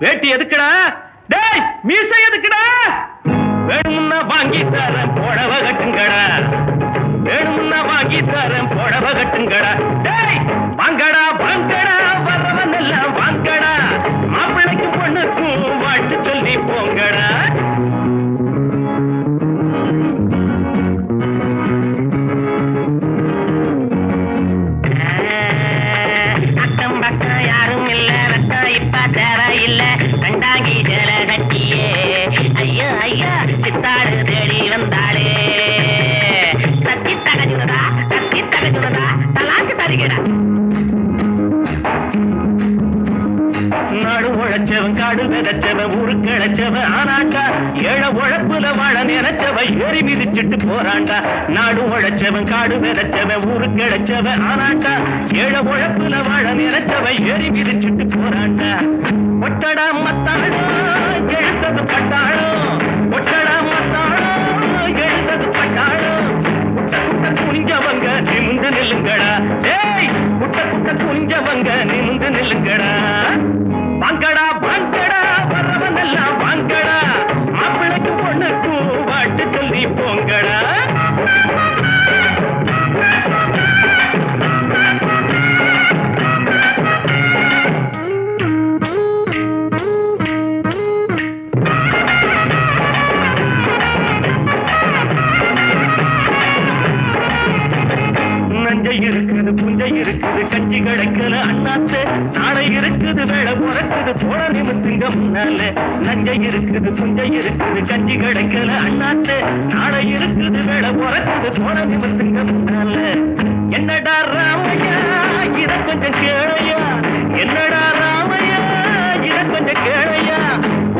வேட்டி எதுக்குடா? டேய் மீசை எதுக்குடா? வேணும்னா வாங்கி தரேன் புடவ கட்டுங்கடா. வேணும்னா வாங்கி தரேன் புடவ கட்டுங்கடா. டேய் வாங்கடா வாங்கடா வரவன் எல்லாம் வாங்கடா. மாப்பிள்ளைக்கு பொண்ணுக்கும் வாழ்த்து சொல்லி போங்கடா. அக்கம் பக்கம் யாரும் இல்ல ரத்தம் இப்ப தேவையில்ல. கண்டாங்கி ஜல கட்டியே ஐயோ ஐயோ சித்தாடு தேடி வந்தாளே. கத்தி தகஜுனதா தலாக்கு தருகிறா. நாடு உழைச்சவன் காடு விதைச்சவன் ஊருக்கு இழைச்சவன் ஆனாண்டா. ஏழை உழைப்புல வாழ நினைச்சவ ஏறி மிதிச்சுட்டு போறாண்டா. நாடு உழைச்சவன் காடு விதைச்சவன் ஊருக்கு இழைச்சவன் ஆனாண்டா. ஏழை உழைப்புல வாழ நினைச்சவ ஏறி மிதிச்சுட்டு போறாண்டா. ஒட்டடா மத்தாளோ எழுத்தது பட்டாளோ. ஒட்டடா மத்தாளோ எழுத்தது பட்டாளோ. குட்ட குட்ட குனிஞ்சவங்க நிமிந்து நில்லுங்கடா. ஏய் குட்ட குட்ட குனிஞ்சவங்க நிமிந்து நில்லுங்கடா. வாங்கடா வாங்கடா வரவன் எல்லாம் வாங்கடா. மாப்பிள்ளைக்கு பொண்ணுக்கும் வாட்டு சொல்லி போங்கடா. நஞ்சை இருக்குது புஞ்சை இருக்குது கஞ்சி கிடைக்கல அண்ணாத்து. நாளை இருக்குது வேலை உறக்குது போட நிமித்துங்க முன்னால. நஞ்சை இருக்குது புஞ்சை இருக்குது கஞ்சி கிடைக்கல அண்ணாத்து. நாளை இருக்குது வேலை உறக்குது போட நிமித்துங்க முன்னால. என்னடா ராமையா இத கொஞ்சம் கேளையா. என்னடா ராமையா இத கொஞ்சம் கேளையா.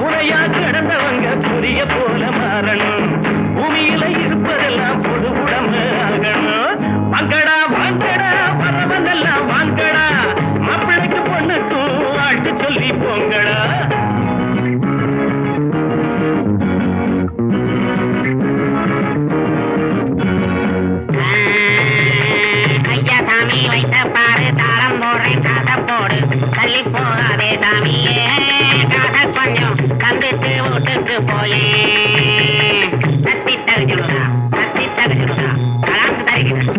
உரையா கிடந்தவங்க புரிய போல மாறணும். பூமியில இருப்பதெல்லாம் பொது உடம்பு ஆகணும். வாங்கடா வாங்கடா வரவன் எல்லாம் வாங்கடா. மாப்பிள்ளைக்கு பொண்ணுக்கும் வாழ்த்து சொல்லி போங்கடா. ஐயா சாமி வைத்த பாரு தாளம் போடுறேன் காசை போடு. தள்ளி போகாதே சாமியே காசை கொஞ்சம் தந்துட்டு வீட்டுக்கு போயே. தத்தி தகுச்சுடுதா கலாக்கு தருகிறேன்.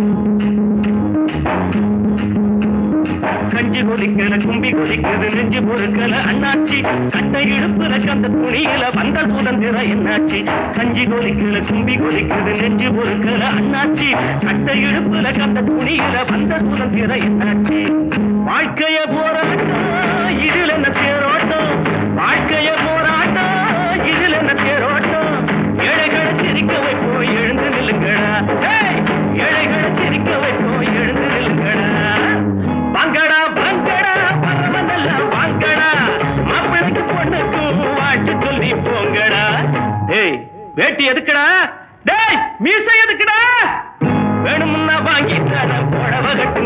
கஞ்சி கொதிக்கல கும்பி கொதிக்குது நெஞ்சு பொறுக்கல அண்ணாச்சி. கட்டை இடுப்புல கந்த துணியில வந்த சுதந்திரம் என்னாச்சு. கஞ்சி கொதிக்கல கும்பி கொதிக்குது நெஞ்சு பொறுக்கல அண்ணாச்சி. கட்டை இடுப்புல கந்த துணியில வந்த சுதந்திரம் என்னாச்சு. வாழ்க்கைய போராட்டம் இதில் என்ன தேரோட்டம். வாழ்க்கைய போராட்டம் இதில் என்ன தேரோட்டம். ஏழைகளை சிரிக்க வைப்போம் எழுந்து நில்லுங்கடா. ஏழைகளை சிரிக்க வைப்போம் எழுந்து நில்லுங்கடா. வாங்கடா வாங்கடா வரவன் எல்லாம் வாங்கடா. மாப்பிள்ளைக்கு பொண்ணுக்கும் வாழ்த்து சொல்லி போங்கடா. டேய் வேட்டி எதுக்குடா? டேய் மீசை எதுக்குடா? வேணும்னா வாங்கி தரேன் புடவ கட்டுங்க.